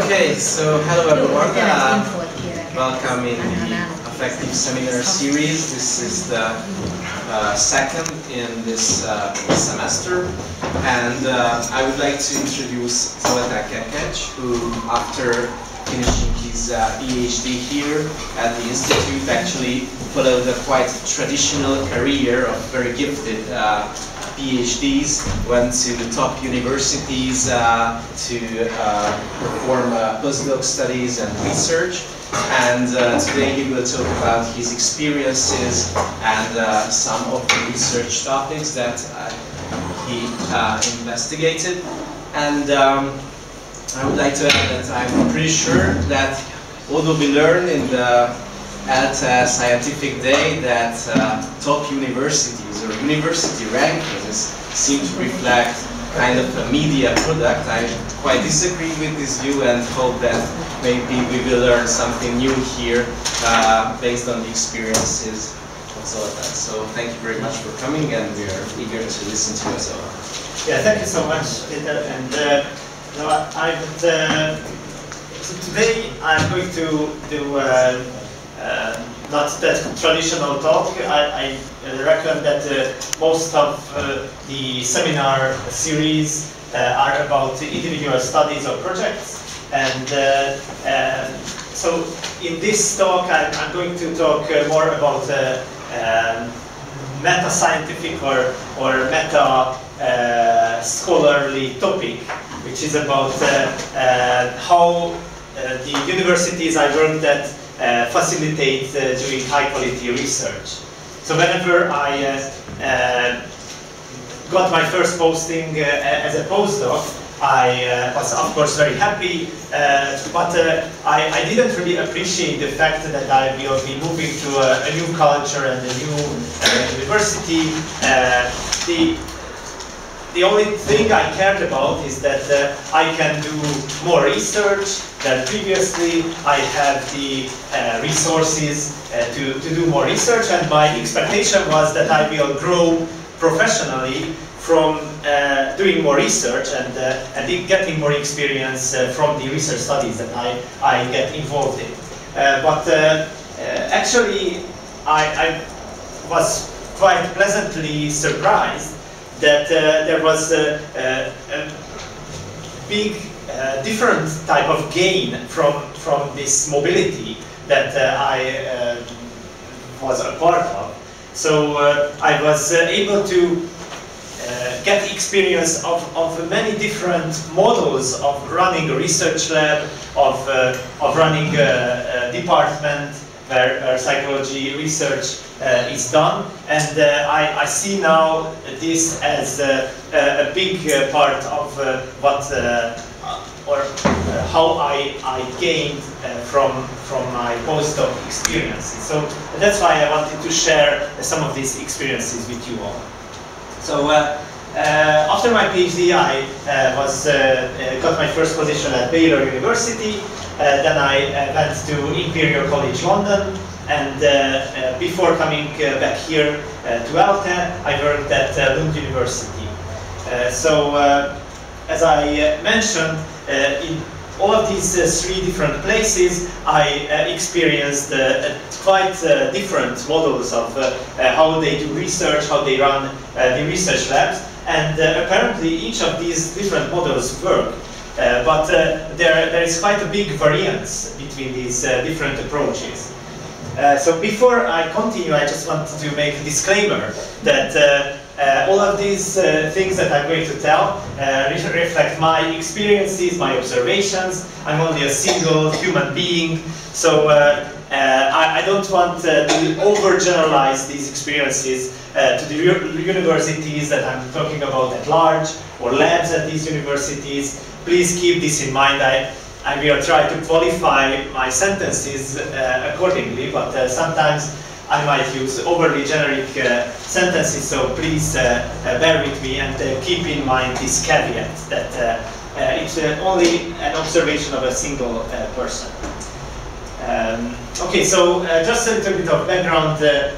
Okay, so hello everyone. Welcome in the Affective Seminar Series. This is the second in this semester, and I would like to introduce Zoltán Kekecs, who after finishing his PhD here at the Institute actually followed a quite traditional career of very gifted PhDs, went to the top universities to perform postdoc studies and research, and today he will talk about his experiences and some of the research topics that he investigated. And I would like to add that I'm pretty sure that although we learned in the ELTE Scientific Day that top universities or university rankings seem to reflect kind of a media product, I quite disagree with this view and hope that maybe we will learn something new here based on the experiences of Zoltán. So thank you very much for coming, and we are eager to listen to you, Zoltán. Yeah, thank you so much, Peter. And so today I'm going to do not that traditional talk. I reckon that most of the seminar series are about individual studies or projects, and so in this talk I'm going to talk more about meta-scientific or meta-scholarly topic, which is about how the universities I worked at facilitate doing high-quality research. So whenever I got my first posting as a postdoc, I was of course very happy, but I didn't really appreciate the fact that I will be moving to a new culture and a new university. The only thing I cared about is that I can do more research than previously. I have the resources to do more research, and my expectation was that I will grow professionally from doing more research and getting more experience from the research studies that I get involved in. But actually, I was quite pleasantly surprised that there was a big different type of gain from this mobility that I was a part of. So I was able to get experience of many different models of running a research lab, of running a department where psychology research is done, and I see now this as a big part of how I gained from my postdoc experiences. So that's why I wanted to share some of these experiences with you all. So after my PhD, I got my first position at Baylor University. Then I went to Imperial College, London, and before coming back here to ELTE, I worked at Lund University. As I mentioned, in all of these three different places, I experienced quite different models of how they do research, how they run the research labs, and apparently each of these different models work. But there is quite a big variance between these different approaches. So before I continue, I just want to make a disclaimer that all of these things that I'm going to tell reflect my experiences, my observations. I'm only a single human being, so I don't want to overgeneralize these experiences to the universities that I'm talking about at large, or labs at these universities. Please keep this in mind. I will try to qualify my sentences accordingly, but sometimes I might use overly generic sentences, so please bear with me and keep in mind this caveat that it's only an observation of a single person. Okay, so just a little bit of background to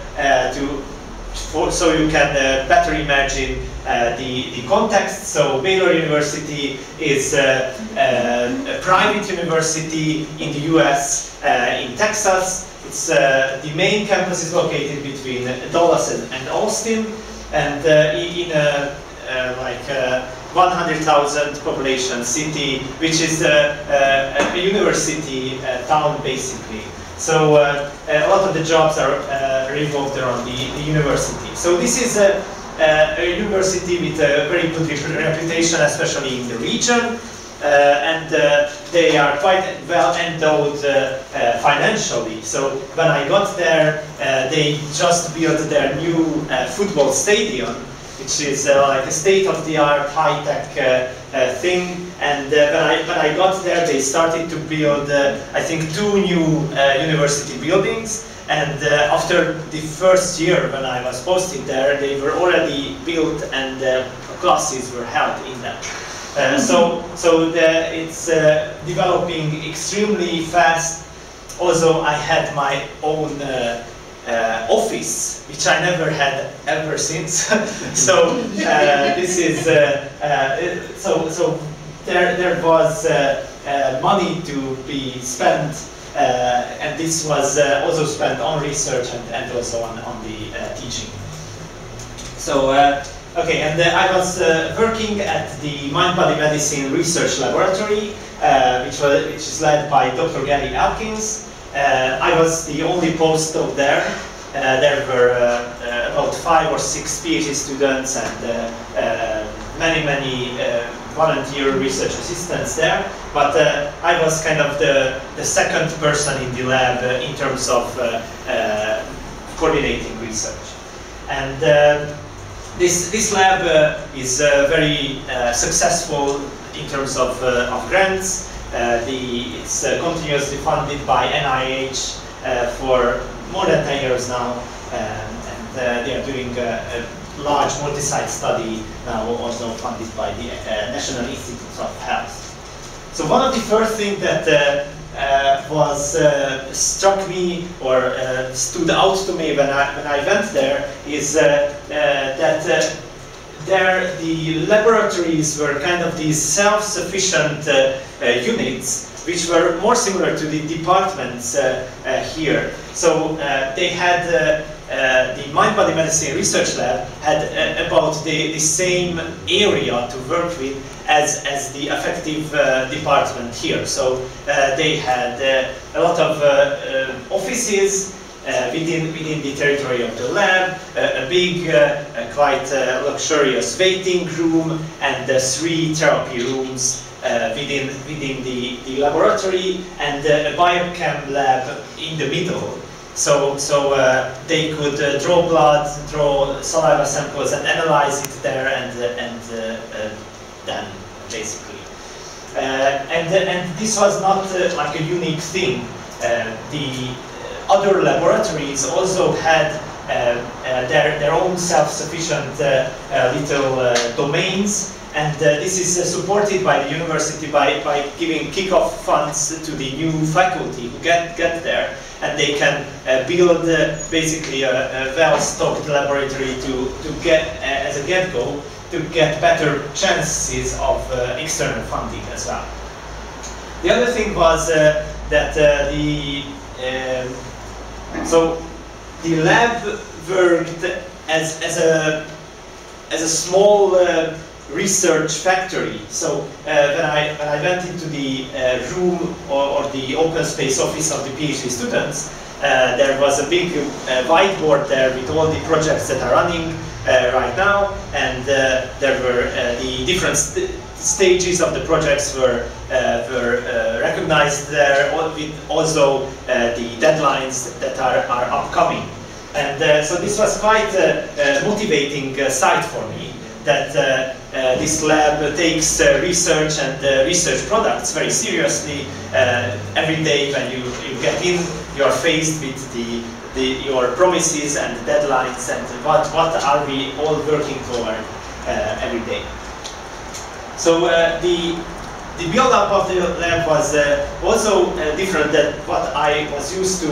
so you can better imagine the context. So Baylor University is a private university in the US, in Texas. It's, the main campus is located between Dallas and Austin, and in a 100,000 population city, which is a university town basically. So a lot of the jobs are revolved around the university. So this is a university with a very good reputation, especially in the region, and they are quite well endowed financially. So when I got there, they just built their new football stadium, which is like a state-of-the-art, high-tech thing. And when I got there, they started to build, I think, 2 new university buildings. And after the first year, when I was posted there, they were already built and classes were held in them. So it's developing extremely fast. Also, I had my own office, which I never had ever since. So this is so there was money to be spent, and this was also spent on research and also on the teaching. So okay, and I was working at the Mind-Body Medicine Research Laboratory, which is led by Dr. Gary Elkins. I was the only postdoc there. There were about 5 or 6 PhD students and many volunteer research assistants there. But I was kind of the second person in the lab in terms of coordinating research. And this lab is very successful in terms of grants. It's continuously funded by NIH for more than 10 years now, and they are doing a large multi-site study now, also funded by the National Institutes of Health. So one of the first things that struck me or stood out to me when I went there is that the laboratories were kind of these self-sufficient units, which were more similar to the departments here. So they had the Mind-Body Medicine Research Lab had about the same area to work with as the affective department here. So they had a lot of offices within the territory of the lab, a big, quite luxurious waiting room, and 3 therapy rooms within the laboratory, and a biochem lab in the middle. So they could draw blood, draw saliva samples, and analyze it there, and then basically. And this was not like a unique thing. The other laboratories also had their own self-sufficient little domains, and this is supported by the university by giving kick-off funds to the new faculty who get there, and they can build basically a well-stocked laboratory to get, as a get-go, to get better chances of external funding as well. The other thing was that so the lab worked as a small research factory. So when I went into the room or the open space office of the PhD students, there was a big whiteboard there with all the projects that are running right now, and there were the different stages of the projects were recognized there, with also the deadlines that are upcoming. And so this was quite a motivating site for me, that this lab takes research and research products very seriously. Every day when you get in, you are faced with your promises and deadlines, and what are we all working toward every day. So the build-up of the lab was also different than what I was used to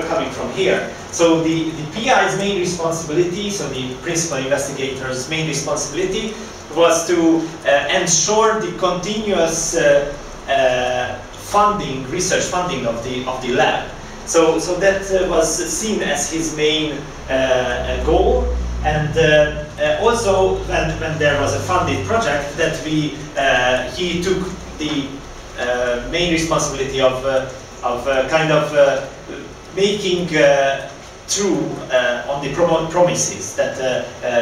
coming from here. So the PI's main responsibility, so the principal investigator's main responsibility, was to ensure the continuous funding, research funding of the lab. So that was seen as his main goal. And also, when there was a funded project, that he took the main responsibility of kind of making true on the promises that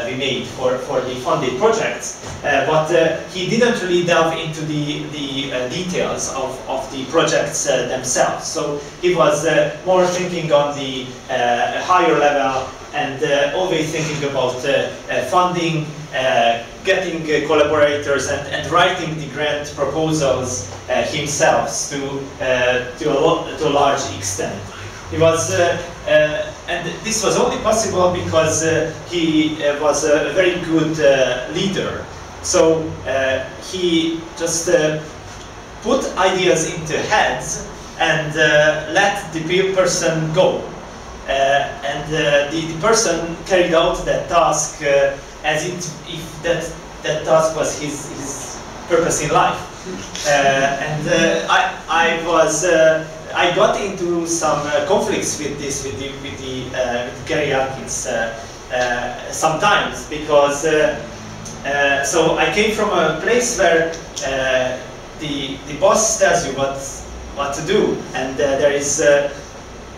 we made for the funded projects. But he didn't really delve into the details of the projects themselves. So he was more thinking on the higher level, and always thinking about funding, getting collaborators, and writing the grant proposals himself to a large extent. He was, and this was only possible because he was a very good leader. So he just put ideas into heads and let the person go. And the person carried out that task as if that task was his purpose in life. And I got into some conflicts with Gary Atkins sometimes, because so I came from a place where the boss tells you what to do, and there is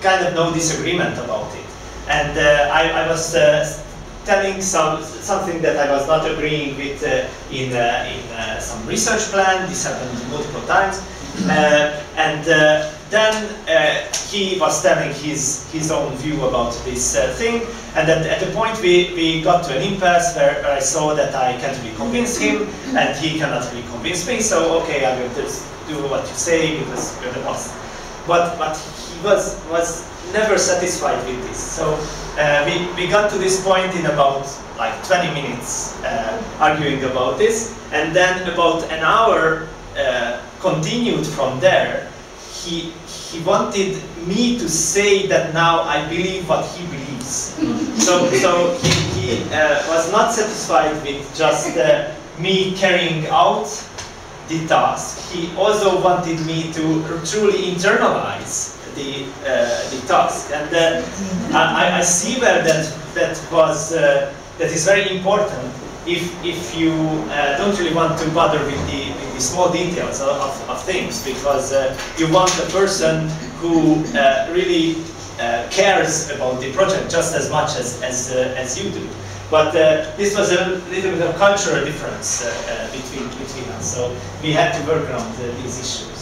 kind of no disagreement about it. And I was telling something that I was not agreeing with in some research plan. This happened multiple times. And then he was telling his own view about this thing. And then at the point we got to an impasse where I saw that I can't really convince him, and he cannot really convince me. So okay, I will just do what you say because you're the boss. But he was never satisfied with this. So we got to this point in about like 20 minutes arguing about this, and then about an hour continued from there. He wanted me to say that now I believe what he believes. So he was not satisfied with just me carrying out the task. He also wanted me to truly internalize the task, and I see where that is very important if you don't really want to bother with the small details of things, because you want a person who really cares about the project just as much as you do. But this was a little bit of cultural difference between us, so we had to work around these issues.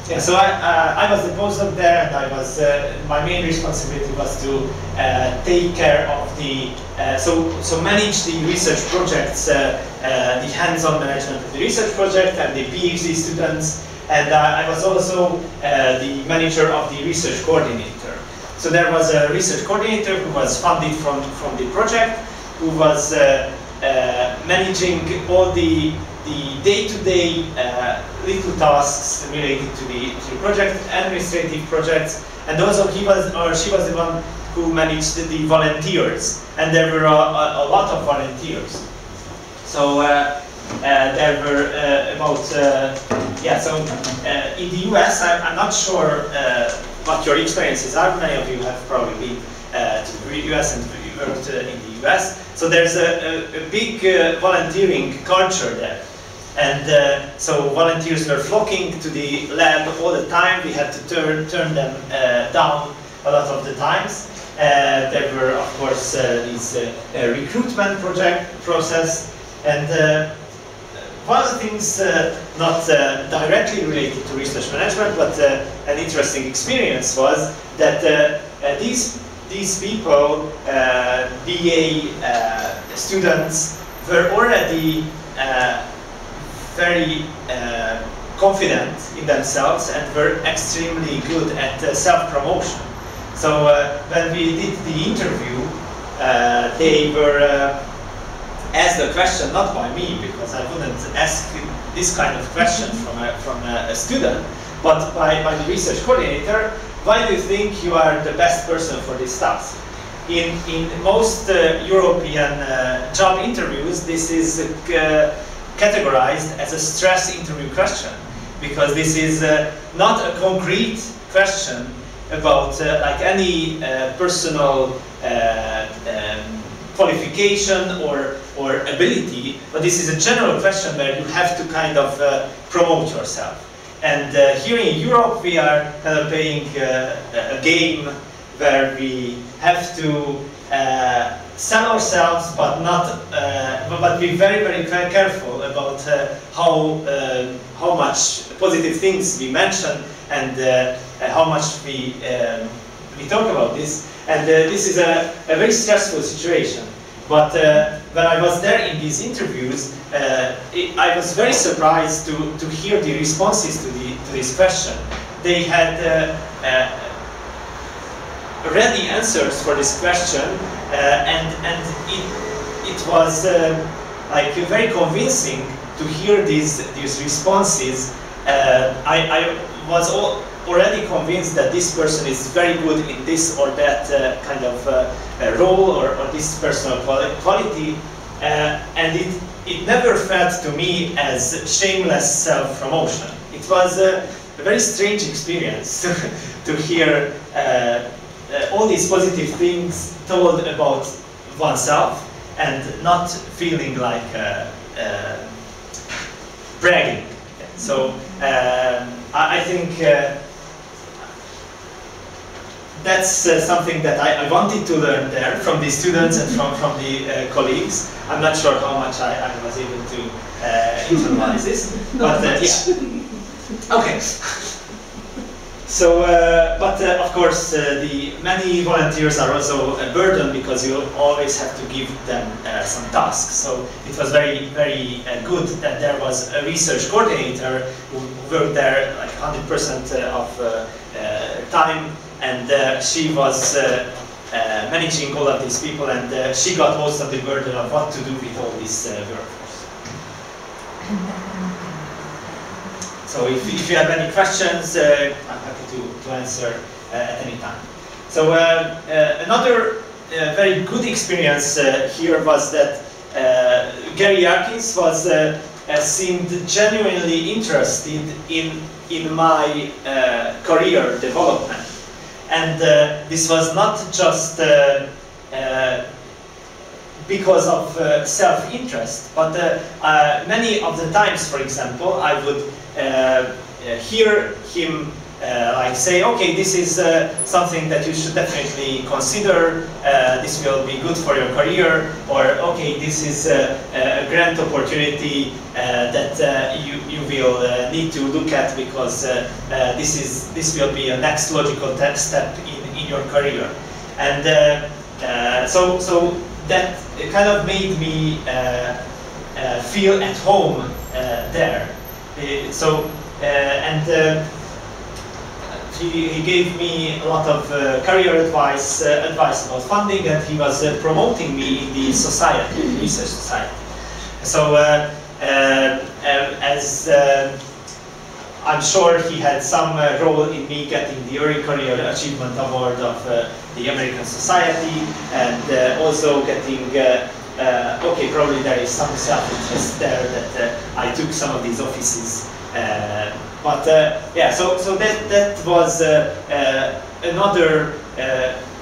Yeah, so I was the postdoc there, and I was my main responsibility was to take care of the so manage the research projects, the hands-on management of the research project and the PhD students, and I was also the manager of the research coordinator. So there was a research coordinator who was funded from the project, who was managing all the day-to-day little tasks related to the project, administrative projects, and also he was or she was the one who managed the volunteers, and there were a lot of volunteers. So there were about so in the US, I'm not sure what your experiences are. Many of you have probably been to the US and worked in the US. So there's a big volunteering culture there. And so volunteers were flocking to the lab all the time. We had to turn them down a lot of the times. There were, of course, these recruitment process. And one of the things not directly related to research management, but an interesting experience was that these people, BA students, were already very confident in themselves and were extremely good at self-promotion. So when we did the interview, they were asked a question, not by me, because I wouldn't ask this kind of question from a student, but by the research coordinator. Why do you think you are the best person for this task? In most European job interviews, this is categorized as a stress interview question, because this is not a concrete question about like any personal qualification or ability, but this is a general question where you have to kind of promote yourself. And here in Europe, we are kind of playing a game where we have to sell ourselves, but not, but be very, very careful about how much positive things we mention and how much we talk about this. And this is a very stressful situation. But when I was there in these interviews, I was very surprised to hear the responses to this question. They had ready answers for this question, and it was like very convincing to hear these responses. I was already convinced that this person is very good in this or that kind of role or this personal quality, and it never felt to me as shameless self-promotion. It was a very strange experience to hear all these positive things told about oneself and not feeling like bragging. So I think that's something that I wanted to learn there from the students and from the colleagues. I'm not sure how much I was able to internalize this, but yeah. Okay. So, but of course, the many volunteers are also a burden because you always have to give them some tasks. So it was very, very good that there was a research coordinator who worked there like 100% of time, and she was managing all of these people, and she got most of the burden of what to do with all this workforce. So if you have any questions, I'm happy to answer at any time. So another very good experience here was that Gary Yarkins was seemed genuinely interested in my career development. And this was not just because of self-interest, but many of the times, for example, I would hear him like say, okay, this is something that you should definitely consider, this will be good for your career, or okay, this is a grand opportunity that you will need to look at because this will be a next logical step in your career. And so that kind of made me feel at home there. He gave me a lot of career advice about funding, and he was promoting me in the society, the research society. So as I'm sure he had some role in me getting the Early Career Achievement Award of the American Society, and also getting, okay, probably there is some self-interest there that I took some of these offices. But yeah, so that was another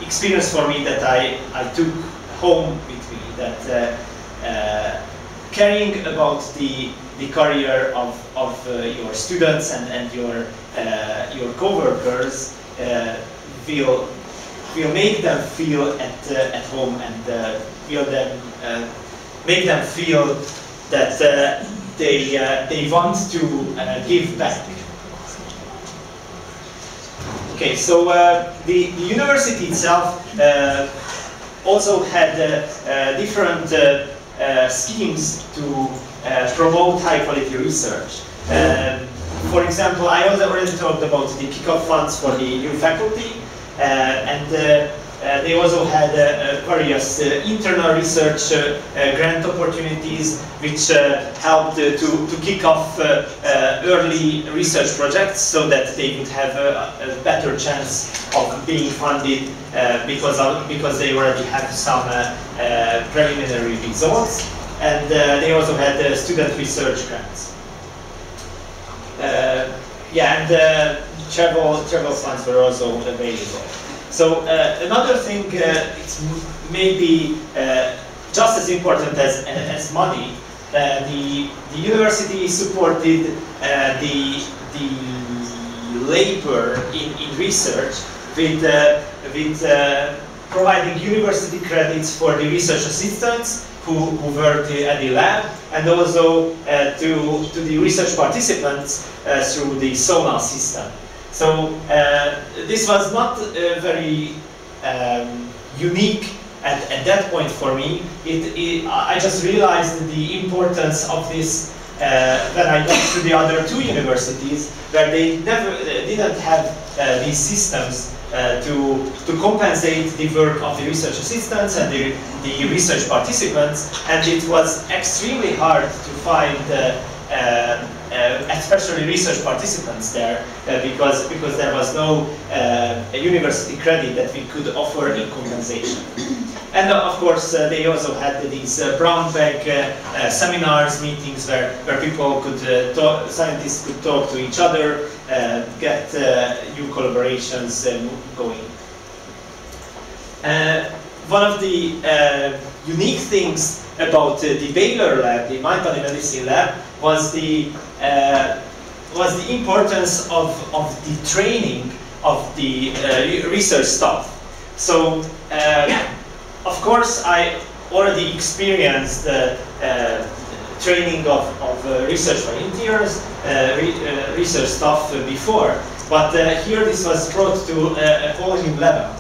experience for me that I took home with me, that caring about the career of your students and your co-workers will make them feel at home, and make them feel that they want to give back. Okay, so the university itself also had different schemes to promote high-quality research. For example, I already talked about the kick-off funds for the new faculty, and they also had various internal research grant opportunities, which helped to kick off early research projects so that they would have a better chance of being funded because they already have some preliminary results. And they also had student research grants. Travel funds were also available. So another thing, it's maybe just as important as money. The university supported the labor in research with providing university credits for the research assistants who worked at the lab, and also to the research participants through the SONA system. So this was not very unique at that point for me. I just realized the importance of this when I got to the other two universities, where they didn't have these systems to compensate the work of the research assistants and the research participants, and it was extremely hard to find especially research participants there because there was no university credit that we could offer in compensation. And of course, they also had these brown bag seminars, meetings where people could scientists could talk to each other, get new collaborations going. One of the unique things about the Baylor lab, the mind body medicine lab, was the importance of the training of the research staff. So, of course, I already experienced training of research volunteers, research staff before, but here this was brought to a whole new level.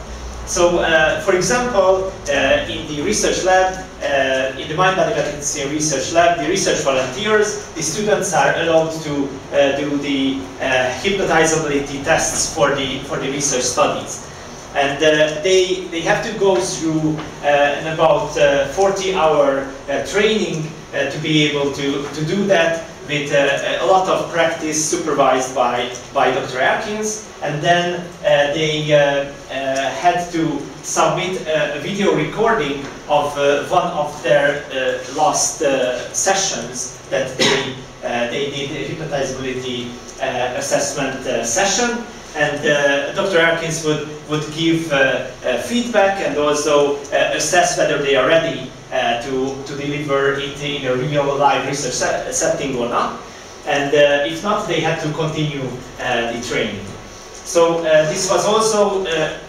So, for example, in the research lab, in the mind body medicine research lab, the research volunteers, the students are allowed to do the hypnotizability tests for the research studies. And they have to go through an about 40-hour training to be able to do that with a lot of practice supervised by Dr. Atkins. And then they had to submit a video recording of one of their last sessions that they did a hypnotizability assessment session. And Dr. Atkins would give feedback and also assess whether they are ready to deliver it in a real live research setting or not. And if not, they had to continue the training. So this was also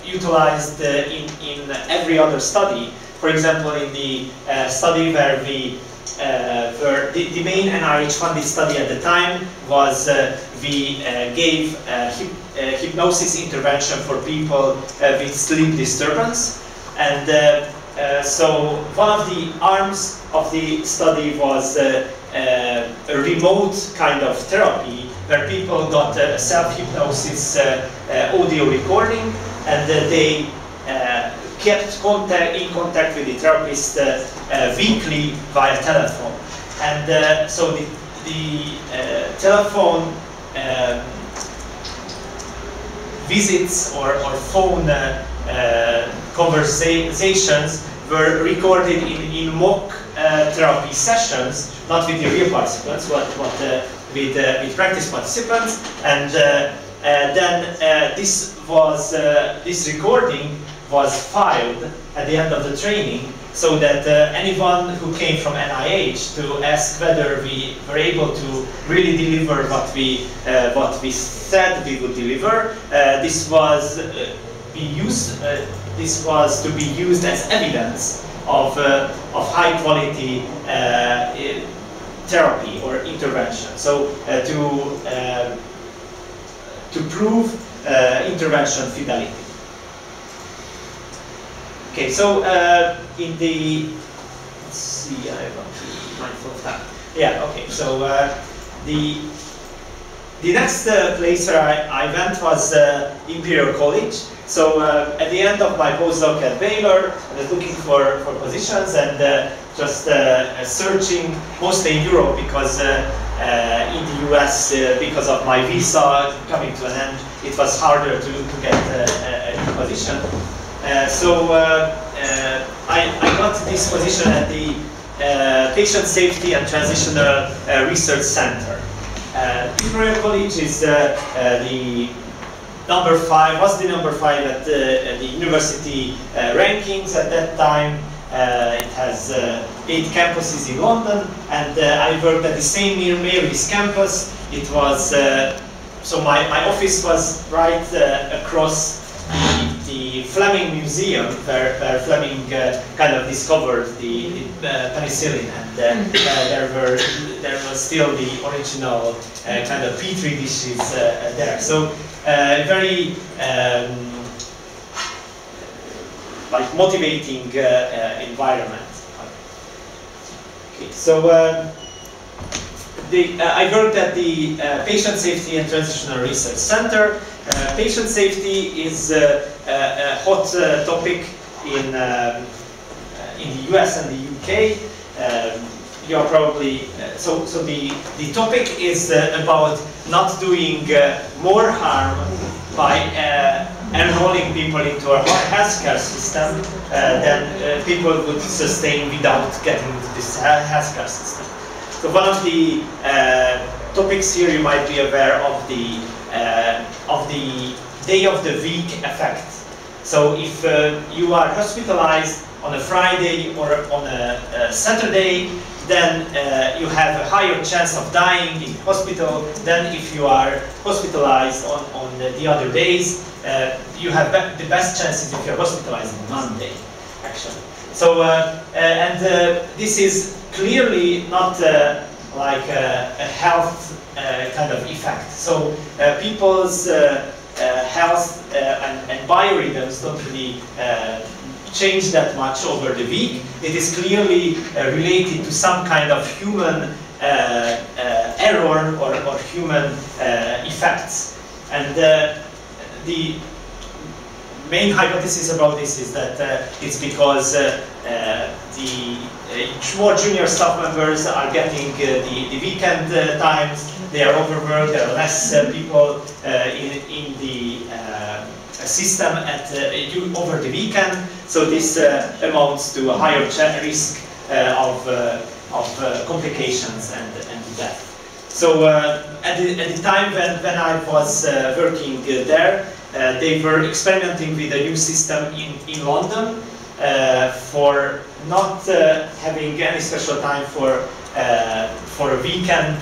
utilized in every other study. For example, in the study where the main NIH-funded study at the time was we gave hypnosis intervention for people with sleep disturbance. And so one of the arms of the study was a remote kind of therapy where people got a self-hypnosis audio recording, and they kept in contact with the therapist weekly via telephone. And so the telephone visits or phone conversations were recorded in mock therapy sessions, not with the real participants, but with practice participants. And then this recording was filed at the end of the training, so that anyone who came from NIH to ask whether we were able to really deliver what we said we would deliver, this was to be used as evidence of high quality therapy or intervention. So to prove intervention fidelity. Okay, so in the, let's see, I want to be mindful of that. Yeah, okay, so The next place where I went was Imperial College. So at the end of my postdoc at Baylor, I was looking for positions and just searching, mostly in Europe, because in the US, because of my visa coming to an end, it was harder to get a new position. So I got this position at the Patient Safety and Transitional Research Center. Imperial College is the number 5, was the number 5 at the university rankings at that time. It has 8 campuses in London, and I worked at the St. Mary's campus. It was, so my office was right across the Fleming Museum, where Fleming kind of discovered the penicillin, and there was still the original kind of petri dishes there. So very like motivating environment. Okay, so I worked at the Patient Safety and Transitional Research Center. Patient safety is a hot topic in the US and the UK. You are probably so the topic is about not doing more harm by enrolling people into a healthcare system than people would sustain without getting into this healthcare system. So one of the topics here you might be aware of the day of the week effect. So if you are hospitalized on a Friday or on a Saturday, then you have a higher chance of dying in hospital than if you are hospitalized on the other days. You have the best chances if you are hospitalized on Monday, actually. So, this is clearly not like a health kind of effect. So people's health and biorhythms don't really change that much over the week. It is clearly related to some kind of human error or human effects. And the main hypothesis about this is that it's because the more junior staff members are getting the weekend times, they are overworked, there are less people in the system over the weekend, so this amounts to a higher risk of complications and death. So at the time when I was working there, they were experimenting with a new system in London for not having any special time for a weekend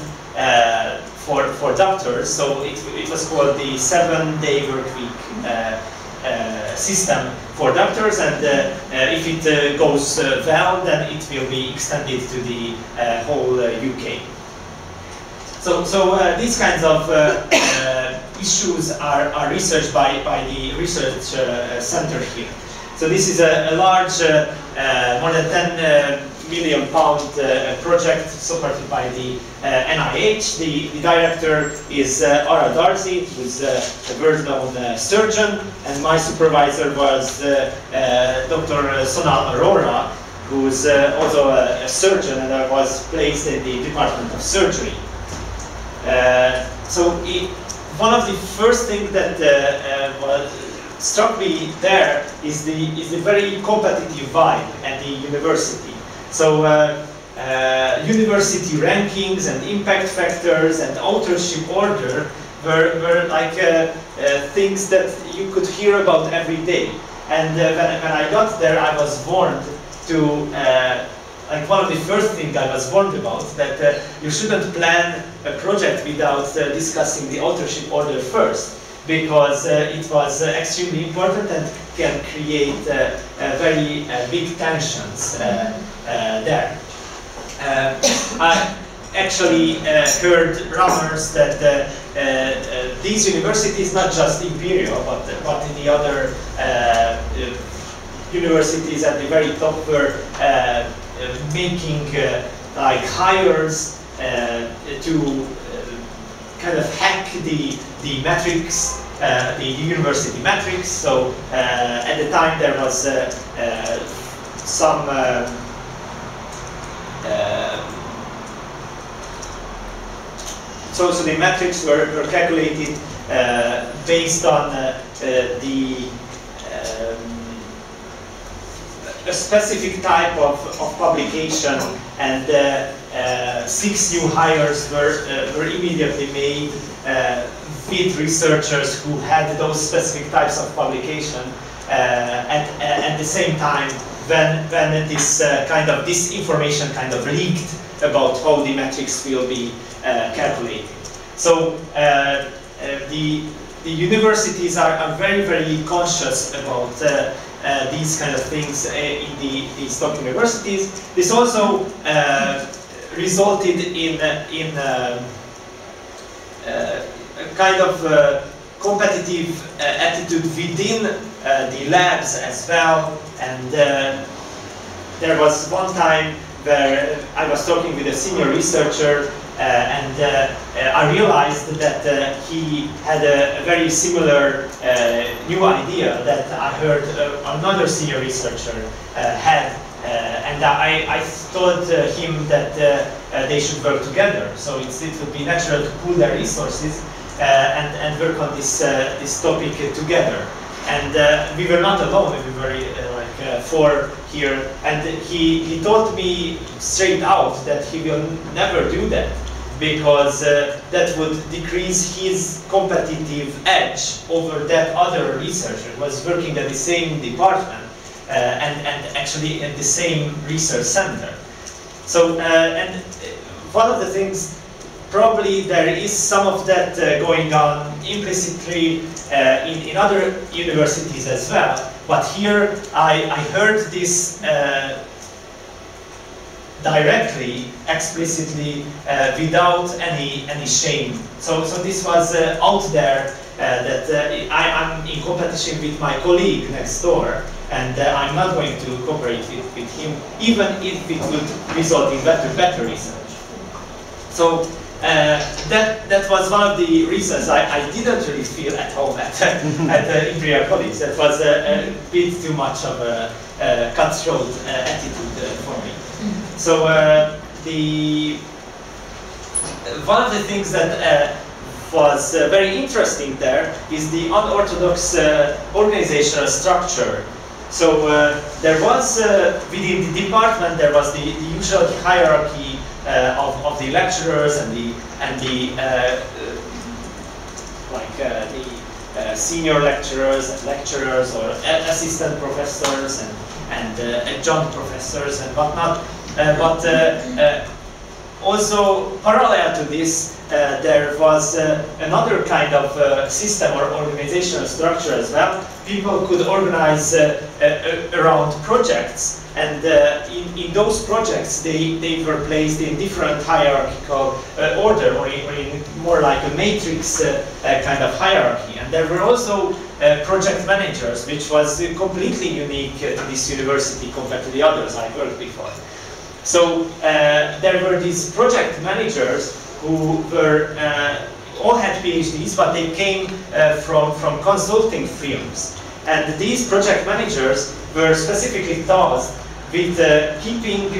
for doctors. So it was called the 7-day work week system for doctors, and if it goes well, then it will be extended to the whole UK. So these kinds of issues are researched by the research center here. So this is a large, more than 10 million pound project supported by the NIH. The director is Ara Darzi, who's a world-known surgeon, and my supervisor was Dr. Sonal Arora, who's also a surgeon, and I was placed in the Department of Surgery. One of the first things that struck me there is the very competitive vibe at the university. So university rankings and impact factors and authorship order were like things that you could hear about every day. And when I got there, I was warned to like one of the first things I was warned about, that you shouldn't plan a project without discussing the authorship order first, because it was extremely important and can create very big tensions there. I actually heard rumors that these universities, not just Imperial, but in the other universities at the very top, were making like hires to kind of hack the metrics, the university metrics. So at the time there was some so the metrics were calculated based on a specific type of publication, and 6 new hires were immediately made with researchers who had those specific types of publication at the same time when this this information kind of leaked about how the metrics will be calculated. So the universities are very conscious about these kind of things in these top universities. This also resulted in a kind of competitive attitude within the labs as well. And there was one time where I was talking with a senior researcher, and I realized that he had a very similar new idea that I heard another senior researcher had, and I told him that they should work together. So it would be natural to pool their resources and work on this topic together. And we were not alone, we were like 4 here, and he told me straight out that he will never do that, because that would decrease his competitive edge over that other researcher who was working at the same department and actually at the same research center. So, and one of the things, probably there is some of that going on implicitly in other universities as well, but here I heard this directly, explicitly, without any shame. So this was out there that I'm in competition with my colleague next door, and I'm not going to cooperate with him, even if it would result in better research. So that was one of the reasons I didn't really feel at home at Imperial College. That was a bit too much of a cutthroat attitude for me. So one of the things that was very interesting there is the unorthodox organizational structure. So there was within the department there was the usual hierarchy of the lecturers and the senior lecturers and lecturers, or assistant professors and adjunct professors and whatnot. But also parallel to this, there was another kind of system or organizational structure as well. People could organize around projects, and in those projects they were placed in different hierarchical order, or in more like a matrix kind of hierarchy. And there were also project managers, which was completely unique to this university compared to the others I worked before. So there were these project managers who were all had PhDs, but they came from consulting firms. And these project managers were specifically tasked with keeping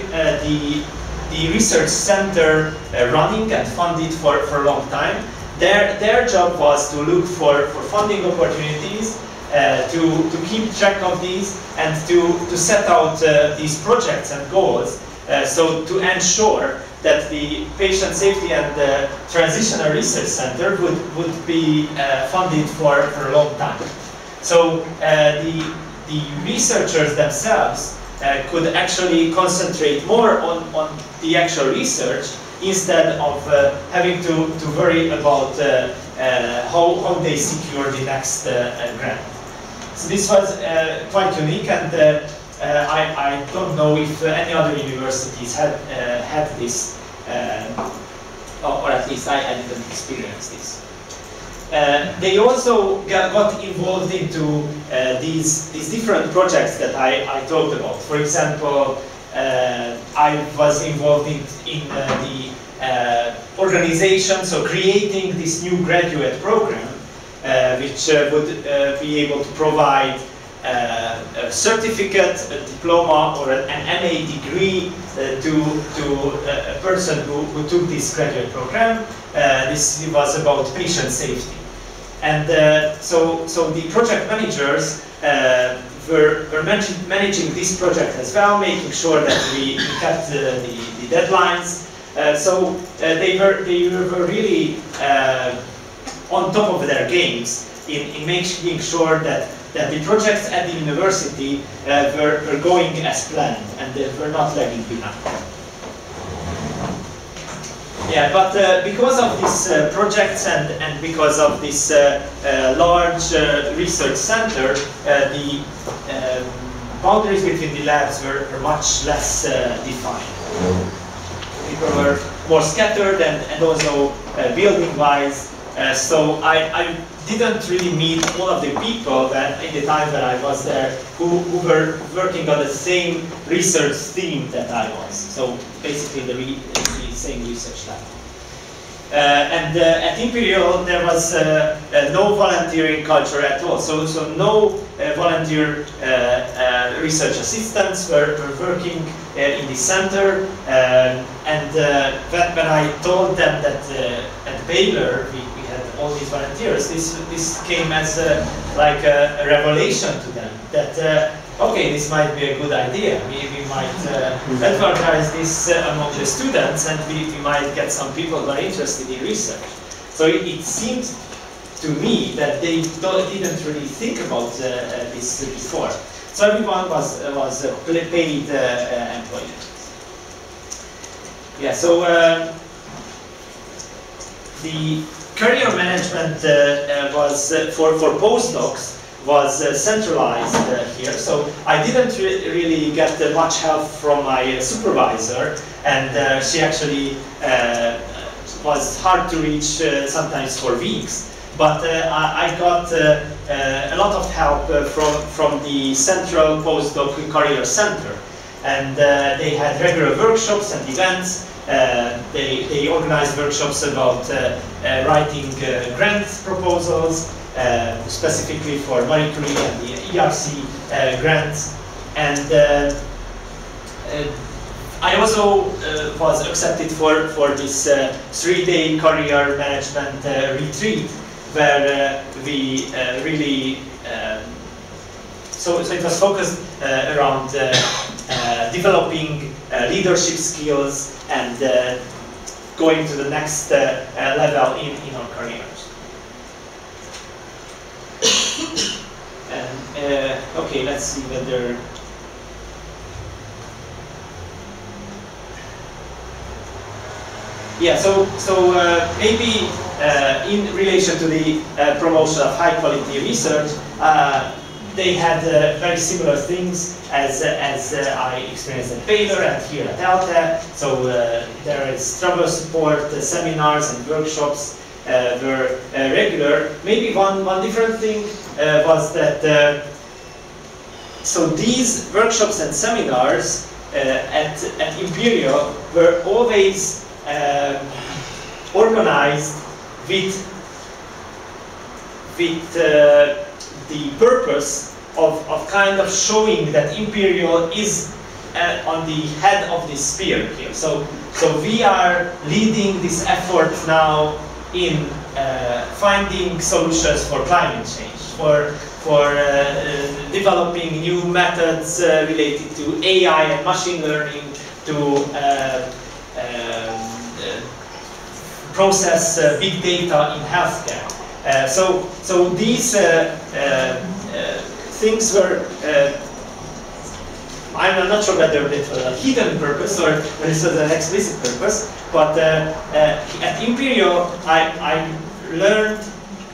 the research center running and funded for a long time. Their job was to look for funding opportunities, to keep track of these, and to set out these projects and goals. So to ensure that the patient safety and the transitional research center would be funded for a long time. So the researchers themselves could actually concentrate more on the actual research instead of having to worry about how they secure the next grant. So this was quite unique, and I don't know if any other universities had this, or at least I didn't experience this. They also got involved into these different projects that I talked about. For example, I was involved in the organization, so creating this new graduate program, which would be able to provide a certificate, a diploma, or an MA degree to a person who took this graduate program. This was about patient safety. And so the project managers were managing this project as well, making sure that we kept the deadlines. So they were really on top of their games in making sure that the projects at the university were going as planned and they were not lagging behind. Yeah, but because of these projects and because of this large research center, the boundaries between the labs were much less defined. People were more scattered and also building-wise. So I didn't really meet all of the people that in the time that I was there who were working on the same research theme that I was. So basically the same research lab. And at Imperial there was no volunteering culture at all. So no volunteer research assistants were working in the center. And when I told them that at Baylor we had all these volunteers, this came as like a revelation to them that okay, this might be a good idea. We might advertise this among the students, and we might get some people who are interested in research. So it seemed to me that they didn't really think about this before. So everyone was paid employee. Yeah. So the career management was for postdocs. Was centralized here, so I didn't really get much help from my supervisor, and she actually was hard to reach sometimes for weeks. But I got a lot of help from the Central Postdoc Career Center, and they had regular workshops and events. They organized workshops about writing grant proposals, specifically for Marie Curie and the ERC grants. And I also was accepted for this 3-day career management retreat, where we really, so it was focused around developing leadership skills and going to the next level in our careers. And okay, let's see whether yeah. So maybe in relation to the promotion of high quality research, they had very similar things as I experienced at Baylor and here at ELTE. So there is travel support, seminars and workshops were regular. Maybe one different thing was that so these workshops and seminars at Imperial were always organized with the purpose of kind of showing that Imperial is on the head of the spear here. So we are leading this effort now in finding solutions for climate change, for developing new methods related to AI and machine learning to process big data in healthcare. So these things were, I'm not sure whether it was a hidden purpose or this was an explicit purpose, but at Imperial I learned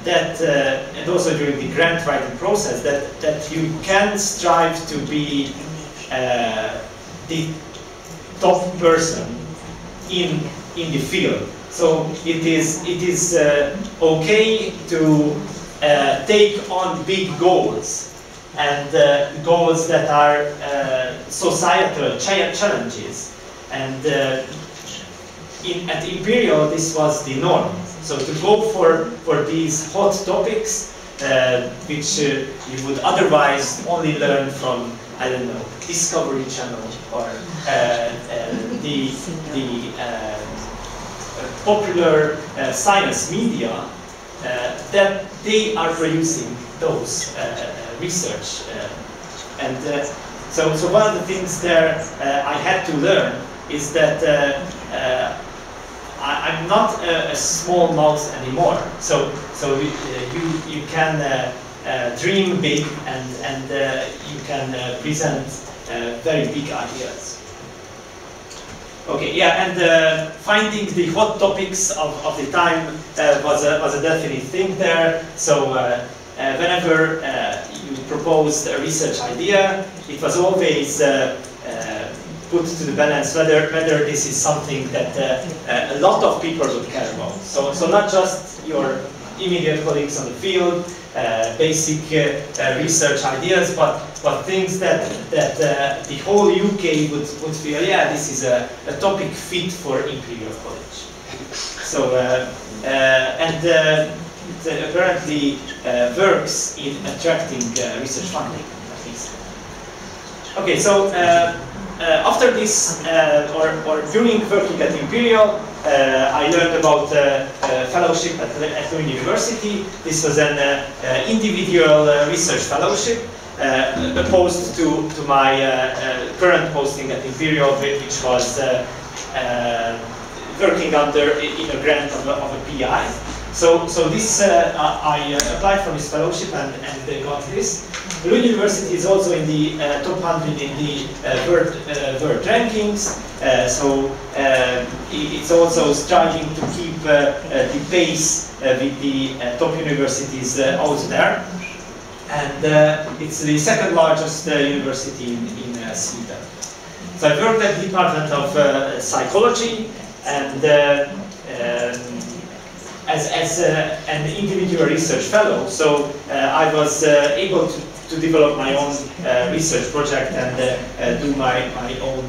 that, and also during the grant writing process, that you can strive to be the top person in the field. So it is okay to take on big goals and goals that are societal challenges, and at Imperial, this was the norm. So to go for these hot topics, which you would otherwise only learn from, I don't know, Discovery Channel or the popular science media, that they are producing those research. So one of the things there I had to learn is that I'm not a small mouse anymore. So you can dream big and you can present very big ideas. Okay, yeah, and finding the hot topics of the time was a definite thing there. So whenever you proposed a research idea, it was always put to the balance whether this is something that a lot of people would care about. So not just your immediate colleagues on the field, basic research ideas, but things that the whole UK would feel, yeah, this is a topic fit for Imperial College. So and it apparently works in attracting research funding, at least. Okay, so after this, or during working at Imperial, I learned about fellowship at Lund University. This was an individual research fellowship, opposed to my current posting at Imperial, which was working under in a grant of a PI. So this I applied for this fellowship and got this. Lund University is also in the top 100 in the world rankings. So it's also striving to keep the pace with the top universities out there. And it's the second largest university in Sweden. So I worked at the Department of Psychology, and as an individual research fellow, so I was able to develop my own research project and do my own.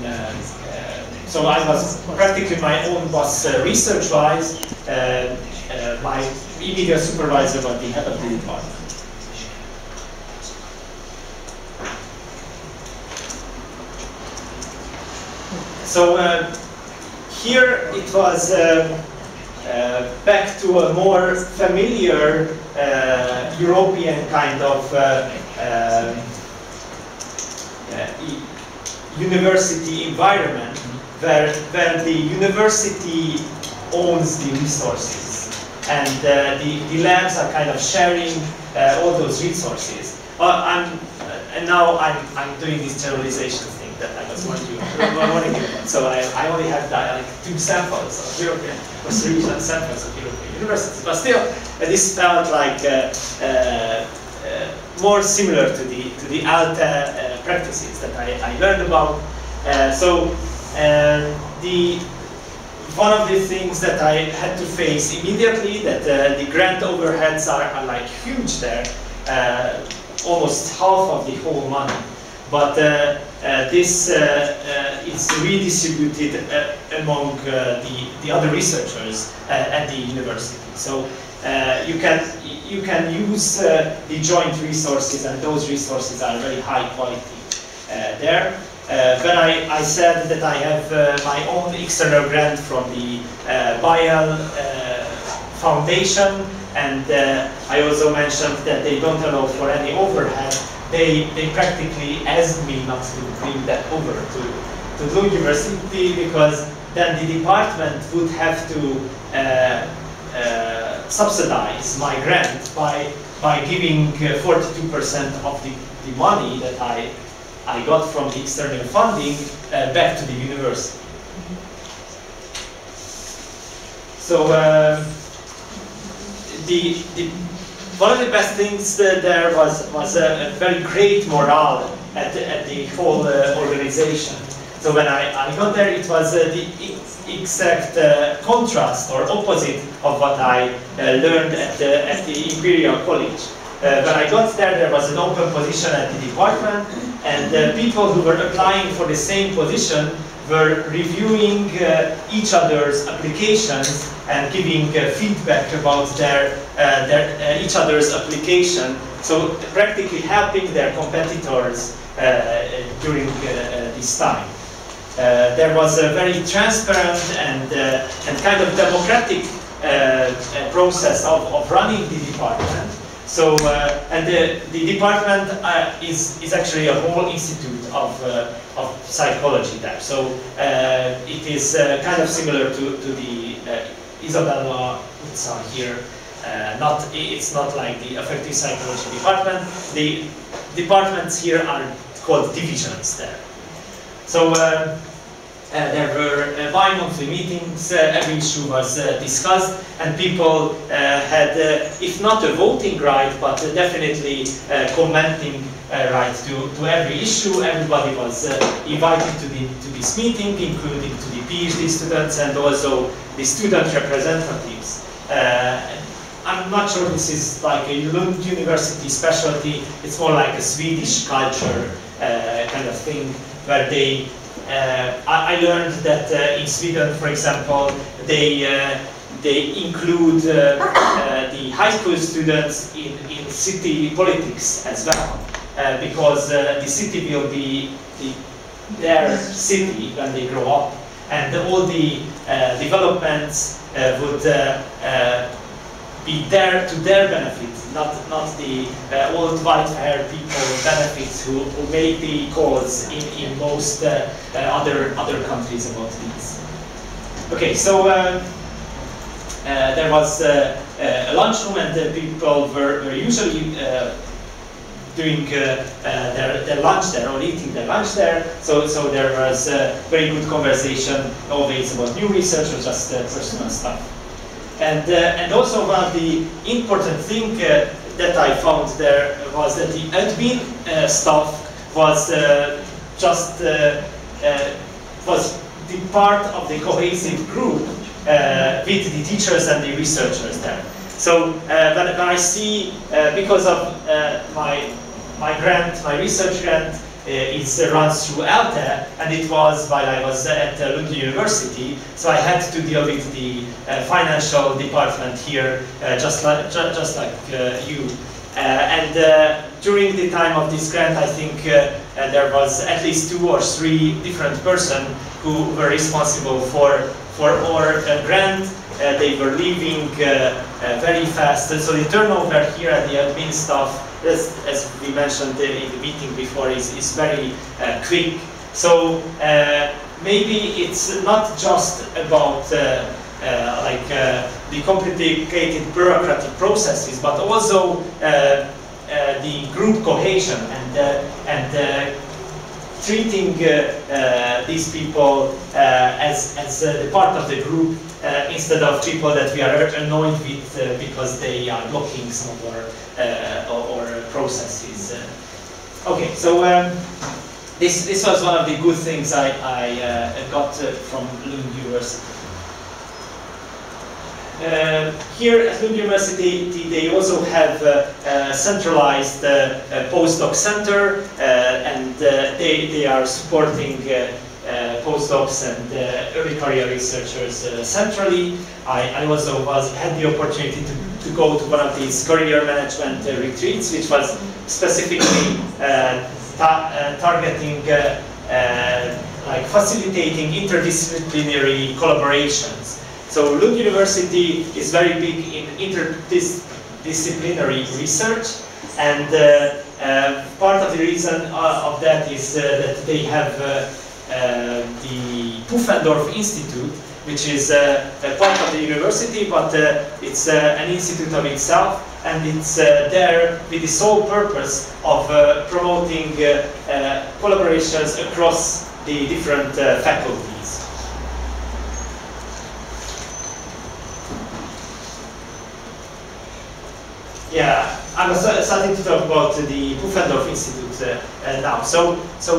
So I was practically my own boss research-wise. My immediate supervisor was the head of the department. So here it was back to a more familiar European kind of university environment, where the university owns the resources, and the labs are kind of sharing all those resources. And now I'm doing this generalization thing that I was wanting to. So I only have like 2 samples of European or 3 samples of European universities, but still this felt like more similar to the ELTE practices that I learned about. One of the things that I had to face immediately, that the grant overheads are like huge there, almost half of the whole money. But this is redistributed among the other researchers at the university. So you can use the joint resources, and those resources are very high quality there. When I said that I have my own external grant from the Baylor Foundation, and I also mentioned that they don't allow for any overhead, they practically asked me not to bring that over to Lund University, because then the department would have to subsidize my grant by giving 42% of the money that I got from the external funding back to the university. So one of the best things there was a very great morale at the whole organization. So when I got there, it was the exact contrast or opposite of what I learned at the Imperial College. When I got there was an open position at the department, and people who were applying for the same position were reviewing each other's applications and giving feedback about each other's application. So practically helping their competitors during this time. There was a very transparent and kind of democratic process of running the department. So, and the department is actually a whole institute of psychology there. So it is kind of similar to the Izabella here. It's not like the affective psychology department. The departments here are called divisions there. So there were bi-monthly meetings, every issue was discussed, and people had, if not a voting right, but definitely commenting right to every issue. Everybody was invited to this meeting, including to the PhD students and also the student representatives. I'm not sure this is like a Lund University specialty. It's more like a Swedish culture kind of thing, where they I learned that in Sweden, for example, they include the high school students in city politics as well, because the city will be their city when they grow up, and all the developments would be there to their benefit, not the old white-haired people benefits who make the calls in most other countries about these. Okay, so there was a lunchroom, and the people were usually doing their lunch there, or eating their lunch there. So there was very good conversation always about new research or just personal stuff. And also one of the important things that I found there was that the admin staff was was the part of the cohesive group with the teachers and the researchers there. So when I see, because of my grant, my research grant, it runs through ELTE, and it was while I was at Lund University, so I had to deal with the financial department here, just like you. And during the time of this grant, I think there was at least 2 or 3 different persons who were responsible for our grant. They were leaving very fast, so the turnover here at the admin staff, as we mentioned in the meeting before, is very quick. So maybe it's not just about the complicated bureaucratic processes, but also the group cohesion and treating these people as the part of the group, instead of people that we are annoyed with because they are blocking some of our processes. Okay, so this was one of the good things I got from Lund University. Here at Lund University, they also have a centralized postdoc center, and they are supporting postdocs and early career researchers centrally. I also had the opportunity to go to one of these career management retreats, which was specifically targeting like facilitating interdisciplinary collaborations. So Lund University is very big in interdisciplinary research, and part of the reason of that is that they have the Pufendorf Institute, which is a part of the university, but it's an institute of itself, and it's there with the sole purpose of promoting collaborations across the different faculties. Yeah, I'm starting to talk about the Pufendorf Institute now. So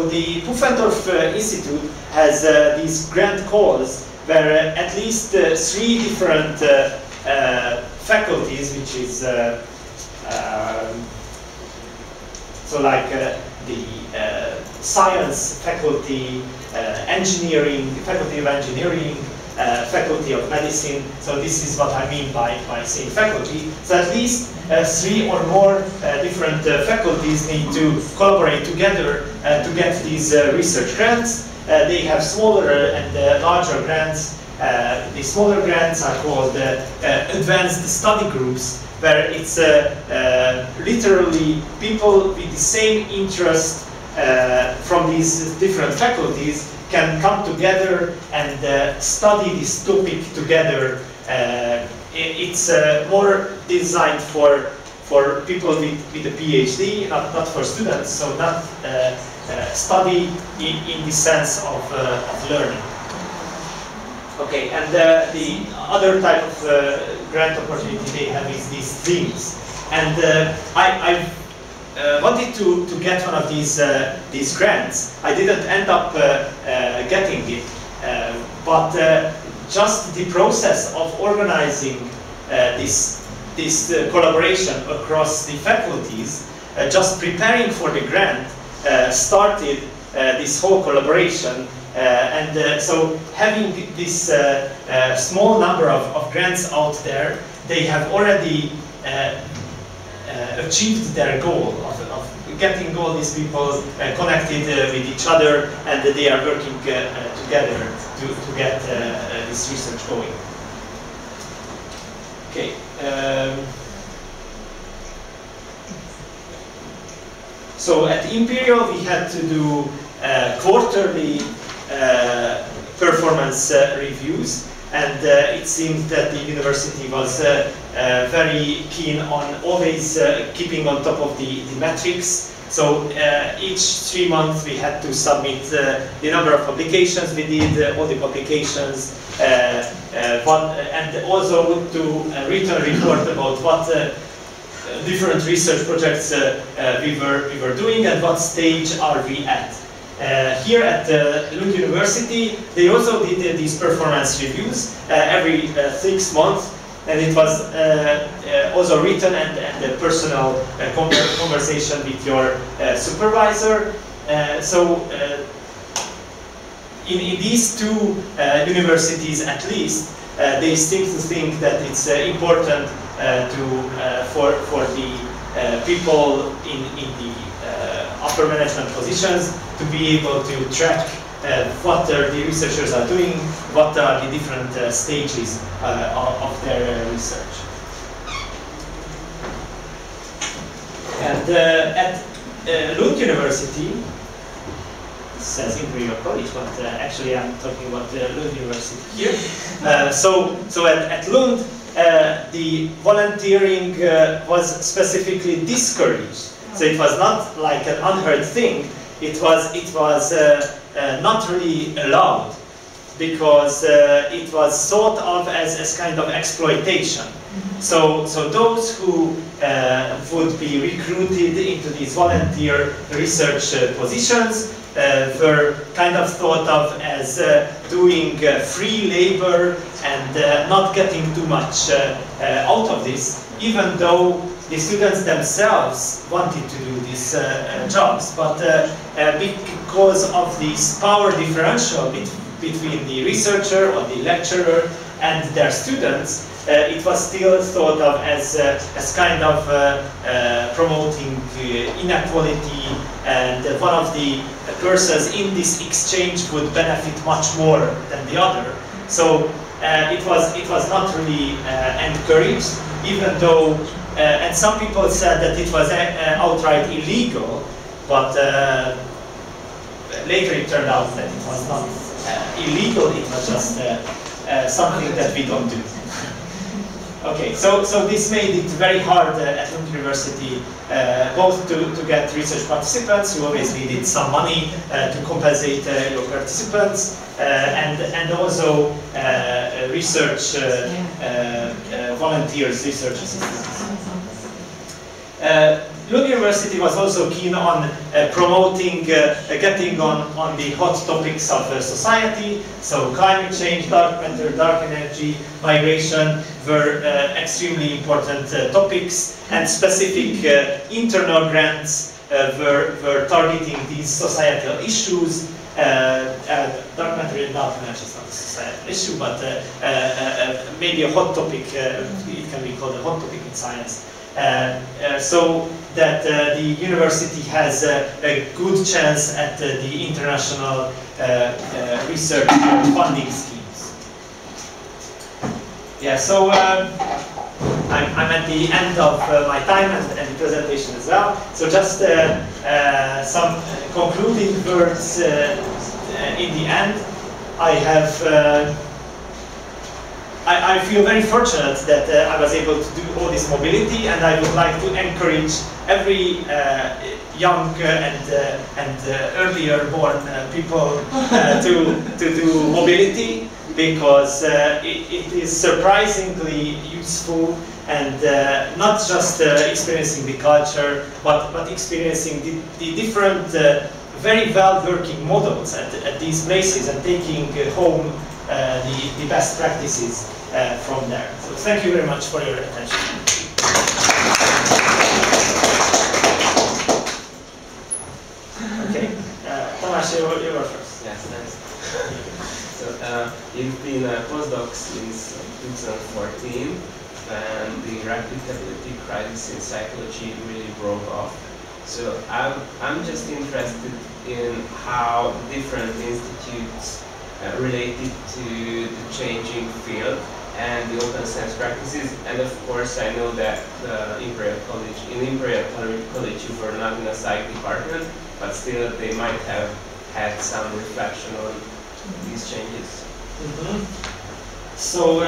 the Pufendorf Institute has these grant calls where at least 3 different faculties, which is So like the science faculty, engineering, faculty of engineering, faculty of medicine. So this is what I mean by saying faculty. So at least 3 or more different faculties need to collaborate together to get these research grants. They have smaller and larger grants. The smaller grants are called advanced study groups, where it's literally people with the same interest from these different faculties can come together and study this topic together. It's more designed for people with a PhD, not for students, so not study in the sense of learning. Okay, and the other type of grant opportunity they have is these themes. And I wanted to get one of these grants. I didn't end up getting it, but just the process of organizing this collaboration across the faculties, just preparing for the grant, started this whole collaboration. So having this small number of grants out there, they have already achieved their goal of getting all these people connected with each other, and they are working together to get this research going. Okay. So at Imperial we had to do quarterly performance reviews, and it seemed that the university was very keen on always keeping on top of the metrics. So each 3 months we had to submit the number of publications we did, all the publications, and also to written report about what different research projects we were doing and what stage are we at. Here at Lund University, they also did these performance reviews every 6 months, and it was also written and a personal conversation with your supervisor. In these 2 universities at least, they seem to think that it's important for the people in the upper management positions to be able to track what the researchers are doing, what are the different stages of their research. And at Lund University, it says Imperial College, but actually I'm talking about Lund University here. So at Lund, the volunteering was specifically discouraged. So it was not like an unheard thing. It was not really allowed, because it was thought of as kind of exploitation. So those who would be recruited into these volunteer research positions were kind of thought of as doing free labor and not getting too much out of this, even though the students themselves wanted to do these jobs, but because of this power differential between the researcher or the lecturer and their students, it was still thought of as kind of promoting inequality, and one of the persons in this exchange would benefit much more than the other. So it was not really encouraged, even though, and some people said that it was outright illegal, but later it turned out that it was not illegal, it was just something that we don't do. Okay, so this made it very hard at Lund University, both to get research participants. You always needed some money to compensate your participants, and also research volunteers, research assistants. Lund University was also keen on promoting, getting on the hot topics of society. So climate change, dark matter, dark energy, migration were extremely important topics, and specific internal grants were targeting these societal issues. Dark matter in dark energy is not a societal issue, but maybe a hot topic. It can be called a hot topic in science. So that the university has a good chance at the international research funding schemes. Yeah, so I'm at the end of my time and presentation as well. So just some concluding words in the end. I feel very fortunate that I was able to do all this mobility, and I would like to encourage every young and earlier born people to do mobility, because it is surprisingly useful, and not just experiencing the culture, but experiencing the different very well working models at these places and taking home the best practices from there. So thank you very much for your attention. Okay, Tamás, you were first. Yes, thanks. So you've been a postdoc since 2014, and the replicability crisis in psychology really broke off. So I'm just interested in how different institutes related to the changing field and the open science practices. And of course, I know that in Imperial College you were not in a psych department, but still they might have had some reflection on these changes. Mm-hmm. So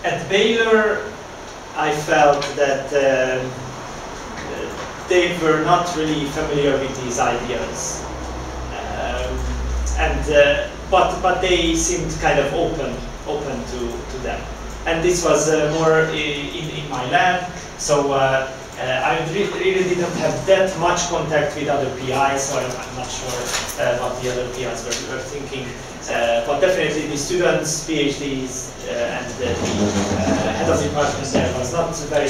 at Baylor, I felt that they were not really familiar with these ideas, but they seemed kind of open to them. And this was more in my lab, so I really didn't have that much contact with other PIs, so I'm not sure what the other PIs were thinking. But definitely the students, PhDs, and the head of the department there was not very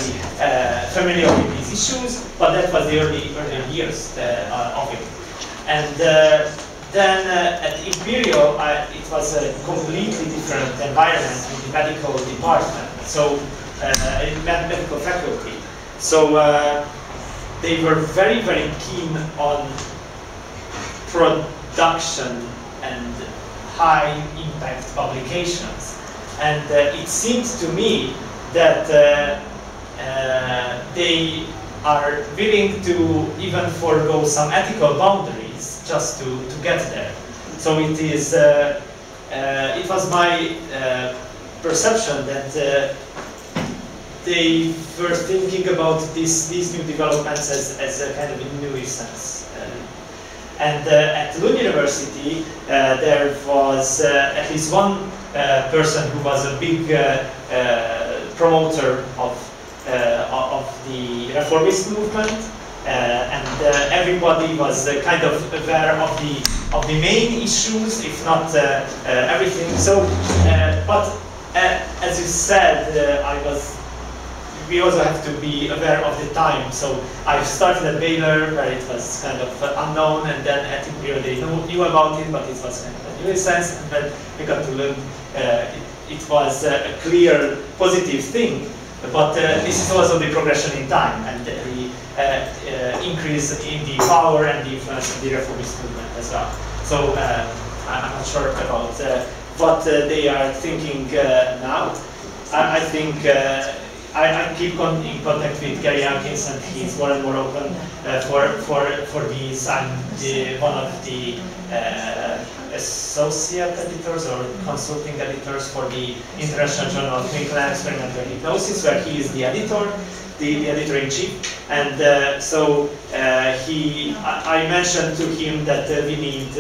familiar with these issues, but that was the early years of it. And then at Imperial, it was a completely different environment with the medical department, so medical faculty. So they were very, very keen on production and high impact publications. And it seems to me that they are willing to even forego some ethical boundaries just to get there. So it is, it was my perception that they were thinking about these new developments as a kind of a nuisance. And at Lund University, there was at least one person who was a big promoter of the reformist movement, and everybody was kind of aware of the main issues, if not everything. So, but as you said, we also have to be aware of the time. So I started at Baylor, where it was kind of unknown, and then at Imperial they knew about it, but it was kind of a new sense. And then we got to learn it was a clear positive thing. But this is also the progression in time, and the increase in the power and the influence of the reformist movement as well. So I'm not sure about what they are thinking now. I think I keep in contact with Gary Atkins, and he's more and more open for these. I'm one of the associate editors or consulting editors for the International Journal of Clinical and Experimental Hypnosis, where he is the editor, the editor-in-chief. And so I mentioned to him that we need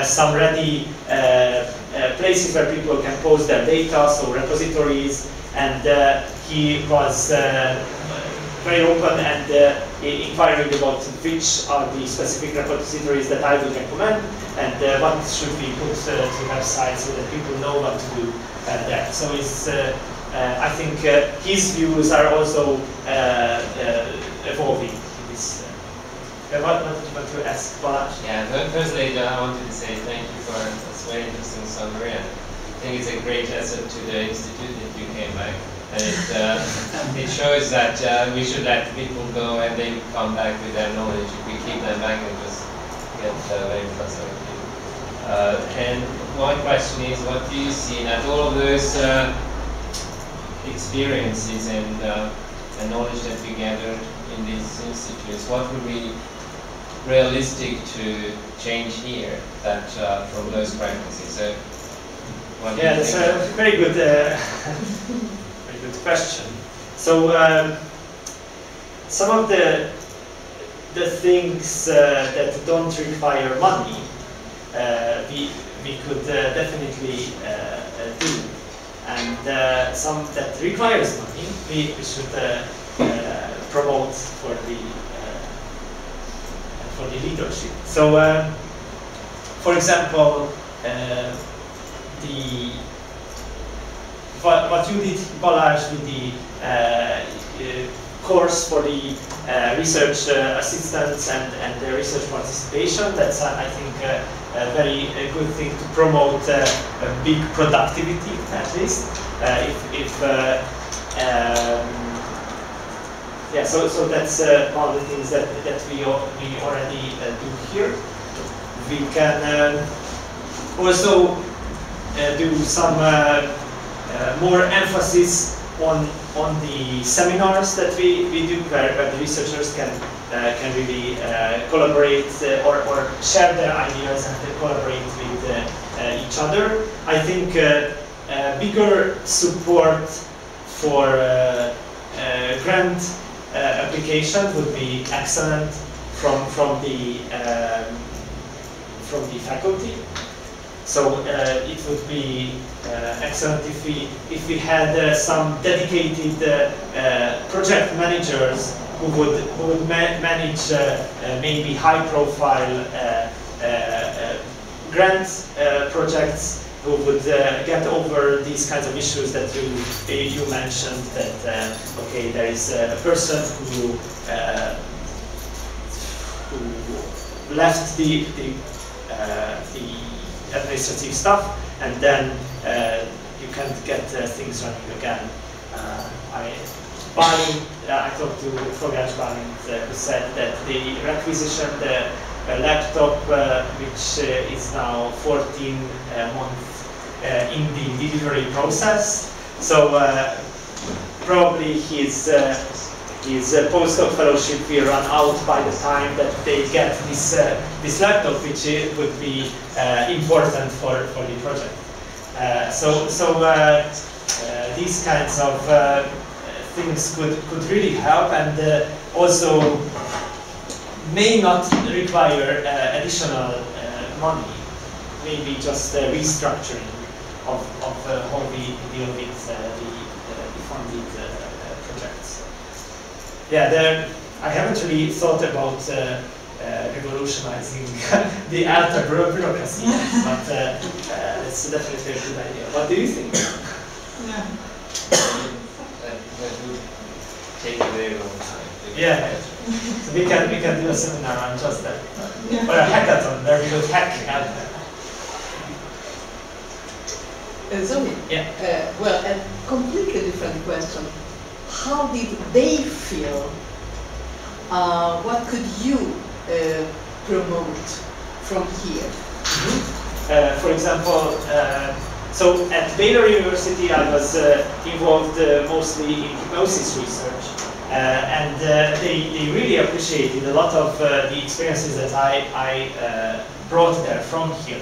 some ready places where people can post their data, so repositories, and he was very open and inquiring about which are the specific repositories that I would recommend, and what should be put to the website so that people know what to do there. So it's I think his views are also evolving in this. What did you want to ask, Balázs? Yeah, firstly, I wanted to say thank you for this very interesting summary. And I think it's a great asset to the institute that you came back. And it shows that we should let people go and they come back with their knowledge. If we keep them back and just get very frustrated. And one question is, what do you see that all of those experiences and knowledge that we gathered in these institutes, what would be realistic to change here that from those practices? So, yeah, that's a very good, very good question. So some of the things that don't require money, we could definitely do, and some that requires money, we should promote for the leadership. So, for example, what you did, Balázs, with the course for the research assistants and the research participation, that's I think a very good thing to promote a big productivity, at least. Yeah, so that's one of the things that we already do here. We can also do some more emphasis on the seminars that we do, where the researchers can really collaborate or share their ideas and collaborate with each other. I think bigger support for grant application would be excellent from the faculty. So it would be excellent if we had some dedicated project managers who would manage maybe high-profile grant projects, who would get over these kinds of issues that you mentioned. That okay, there is a person who left the administrative stuff, and then you can't get things running again. I talked to Fogács Bálint, who said that they requisitioned a laptop which is now 14 months in the delivery process. So probably his postdoc fellowship will run out by the time that they get this laptop, which would be important for the project. So these kinds of things could really help, and also may not require additional money. Maybe just restructuring of how we deal with the funded projects. Yeah, I haven't really thought about revolutionizing the ELTE bureaucracy, but it's definitely a good idea. What do you think? Yeah. That would take a very long time. Yeah. So we can do a seminar on just that, or a hackathon where we would hack ELTE. Zoe, yeah. Well, a completely different question. How did they feel? What could you promote from here? Mm-hmm. For example, so at Baylor University I was involved mostly in hypnosis research, and they really appreciated a lot of the experiences that I brought there from here.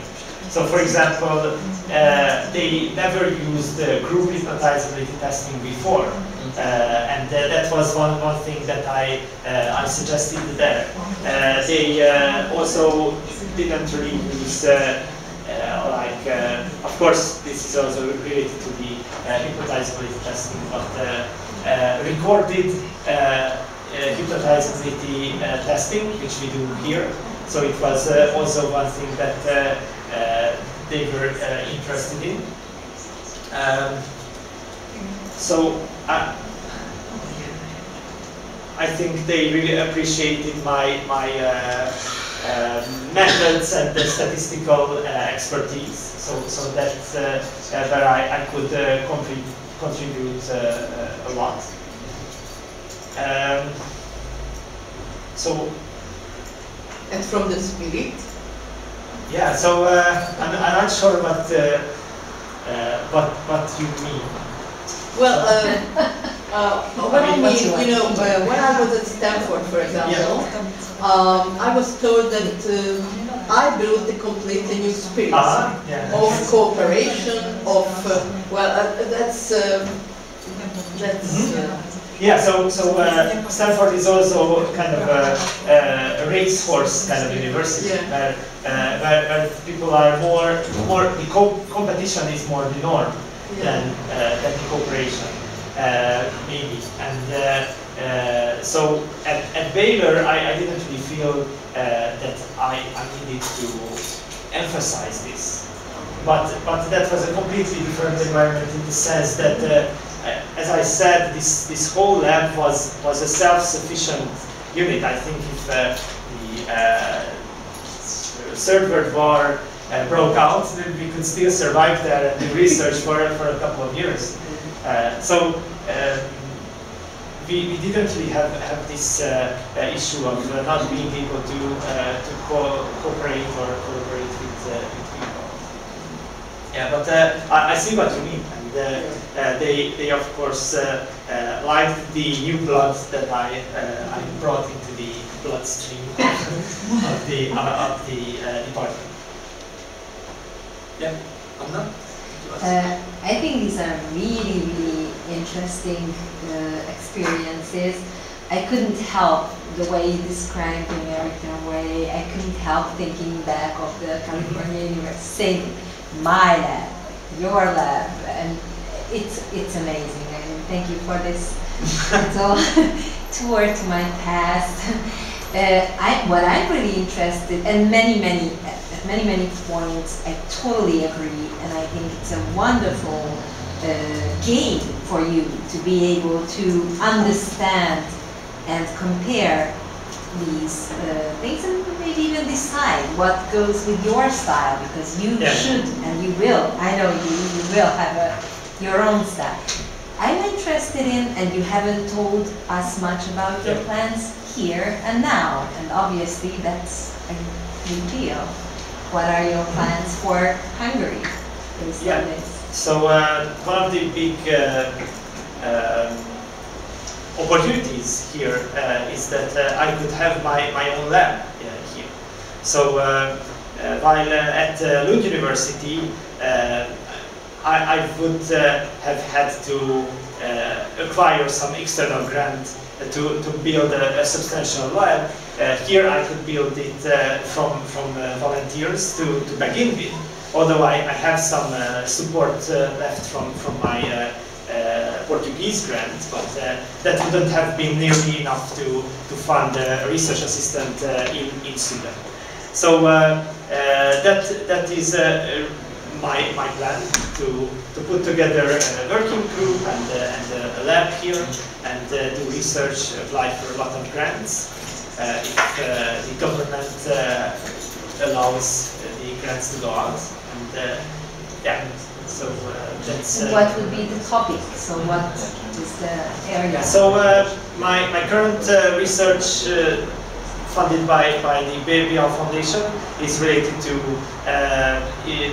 So, for example, they never used group hypnotizability testing before, and that was one thing that I suggested there. They also didn't really use, of course, this is also related to the hypnotizability testing, but recorded hypnotizability testing, which we do here. So it was also one thing that they were interested in. So I think they really appreciated my methods and the statistical expertise. So that's where I could contribute a lot. And from the spirit? Yeah, so I'm not sure what you mean. Well, what I mean, you know, when I was at Stanford, for example, I was told that I built a completely new spirit of cooperation, of yeah, so Stanford is also kind of a racehorse kind of university, where people are more the competition is more the norm than the cooperation, maybe. And so at Baylor, I didn't really feel that I needed to emphasize this, but that was a completely different environment in the sense that. As I said, this whole lab was a self-sufficient unit. I think if the Third World War broke out, we could still survive there and do research for a couple of years. So we didn't really have this issue of not being able to cooperate or collaborate with people. Yeah, but I see what you mean. They of course liked the new blood that I brought into the bloodstream of the department. Yeah, Anna? I think these are really interesting experiences. I couldn't help the way you described the American way. I couldn't help thinking back of the California University, my lab, your lab, and it's amazing. I mean, thank you for this little tour to my past. What I'm really interested, and at many points, I totally agree, and I think it's a wonderful game for you to be able to understand and compare these things and maybe even decide what goes with your style, because you should and you will. I know you will have your own style. I'm interested in, and you haven't told us much about your plans here and now, and obviously that's a big deal. What are your plans for Hungary based on this? So one of the big opportunities here is that I could have my own lab here. So while at Lund University, I would have had to acquire some external grant to build a substantial lab. Here I could build it from volunteers to begin with, although I have some support left from my Portuguese grant, but that wouldn't have been nearly enough to fund a research assistant in Sweden. So that is my plan, to put together a working group and a lab here and do research, apply for a lot of grants if the government allows the grants to go out. And so that's... what would be the topic? So what is the area? So my current research funded by the BBL Foundation is related to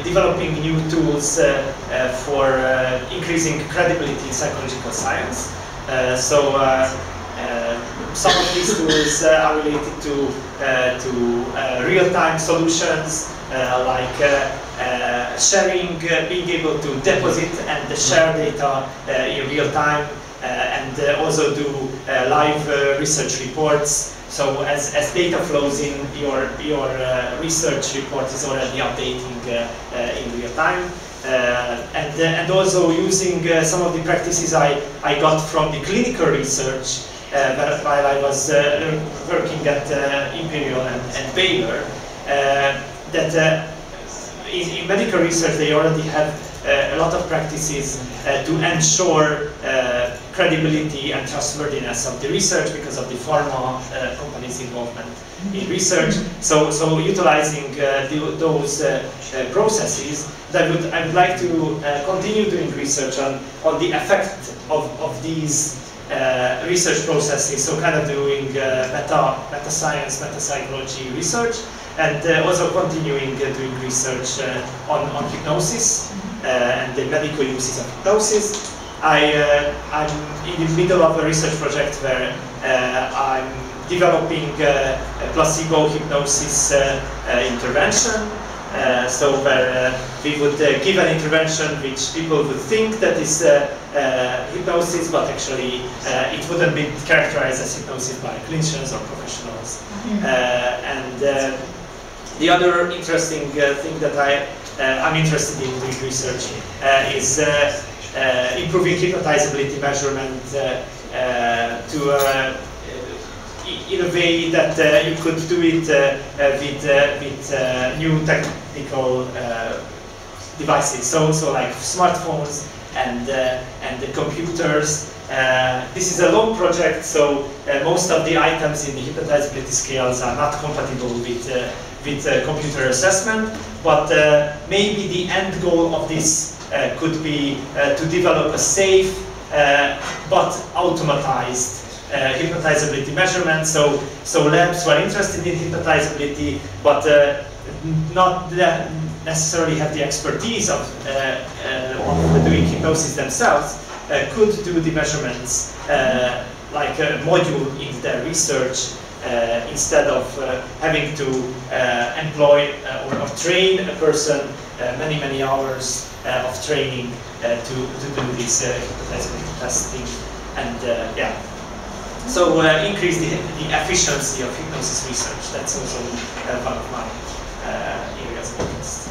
developing new tools for increasing credibility in psychological science. Some of these tools are related to real-time solutions, like sharing, being able to deposit and share data in real time, and also do live research reports. So as data flows in, your research report is already updating in real time. And also using some of the practices I got from the clinical research while I was working at Imperial and Baylor. In medical research they already have a lot of practices to ensure credibility and trustworthiness of the research because of the pharma companies' involvement in research. So utilizing those processes, I would like to continue doing research on the effect of these research processes, so kind of doing meta-science, meta-psychology research, and also continuing doing research on hypnosis and the medical uses of hypnosis. I'm in the middle of a research project where I'm developing a placebo hypnosis intervention. So where we would give an intervention which people would think that is hypnosis, but actually it wouldn't be characterized as hypnosis by clinicians or professionals. And the other interesting thing that I'm interested in doing research is improving hypnotizability measurement in a way that you could do it with new technical devices, so like smartphones and the computers. This is a long project, so most of the items in the hypnotizability scales are not compatible with computer assessment, but maybe the end goal of this could be to develop a safe but automatized hypnotizability measurement. So labs were interested in hypnotizability, but not necessarily have the expertise of doing hypnosis themselves, could do the measurements like a module in their research instead of having to employ or train a person many hours of training to do this hypnotizability testing. And yeah. So increase the efficiency of hypnosis research. That's also one of my areas of interest.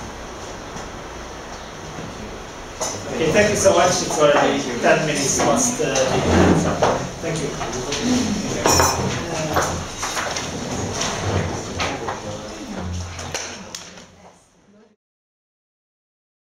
Okay, thank you so much. It's already 10 minutes past the time. Thank you.